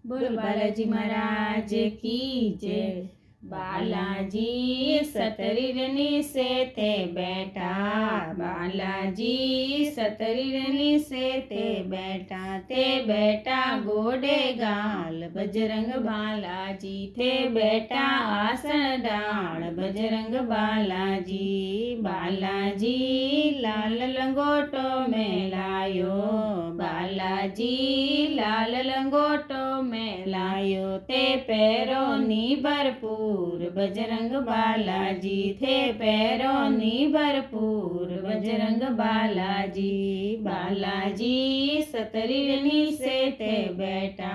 बोल बालाजी महाराज की जय। बालाजी सतरीरनी से थे बैठा, बालाजी सतरीरनी से थे बैठा गोडे गाल बजरंग बालाजी थे बैठा आसन डाल बजरंग बालाजी। बालाजी लाल लंगोटो में लायो, बालाजी लाल लंगोटो में लायो ते पैरों नी भरपूर बजरंग बालाजी थे पैरों नी भरपूर बजरंग बालाजी। बालाजी सतरीरनी से थे बैठा,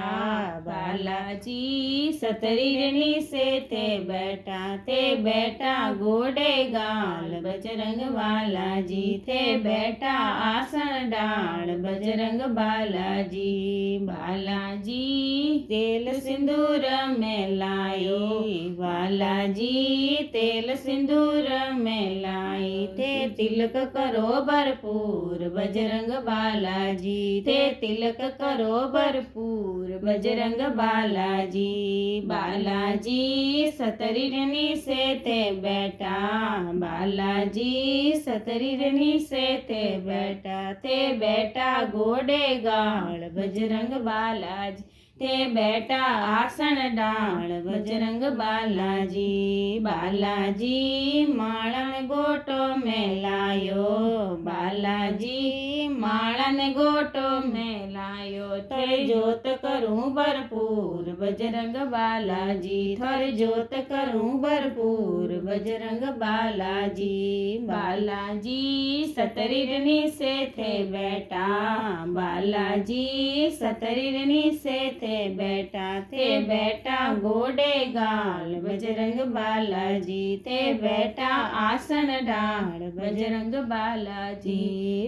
बालाजी सतरीरनी से थे बैठा घोड़े गाल बजरंग बालाजी थे बैठा आसन डाल बजरंग बालाजी। बालाजी तेल सिंदूर में लायो, बालाजी तेल सिंदूर में लाई थे तिलक करो भरपूर बजरंग बालाजी थे तिलक करो भरपूर बजरंग बालाजी। बालाजी सतरीरनी से थे बैठा, बालाजी सतरीरनी से थे बैठा घोड़े गाल बजरंग बालाजी थे बैठा आसन डाल बजरंग बालाजी। बालाजी माळन गोटो में लायो, बालाजी माळन गोटो में लायो थर जोत करूं भरपूर बजरंग बालाजी थर जोत करूं भरपूर बजरंग बालाजी। बालाजी सतरीरनी से थे बैठा, बालाजी सतरीरनी से थे बैठा घोड़े गाल बजरंग बालाजी थे बैठा आसन डाल बजरंग बालाजी।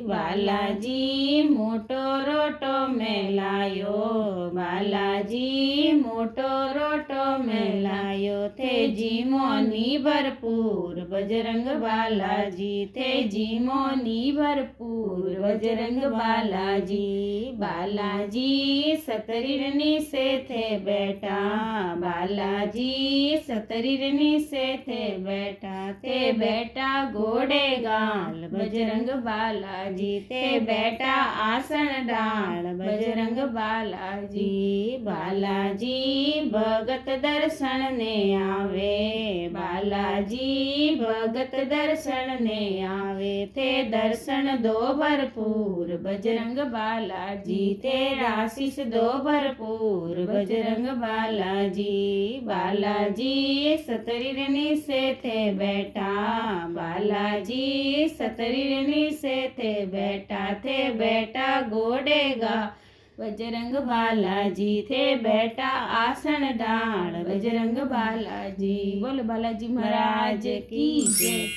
बालाजी मोटो रोटो में लायो, बालाजी मोटो रोटो में लायो थे जीमोनी भरपूर बजरंग बालाजी थे जीमोनी भरपूर बजरंग बालाजी। बालाजी सतरीरनी से थे बैठा, बालाजी सतरीरनी से थे बैठा घोड़े गाल बजरंग बालाजी थे बैठा आसन डाल बजरंग बालाजी। बालाजी भगत दर्शन ने आवे, बालाजी भगत दर्शन ने आवे थे दर्शन दो भरपूर बजरंग बालाजी तेरा आशीष दो भरपूर बजरंग बालाजी। बालाजी सतरीरनी से थे बैठा, बालाजी सतरीरनी से थे बैठा घोड़े गा बजरंग बालाजी थे बैठा आसन डाल बजरंग बालाजी। बोल बालाजी महाराज की जय।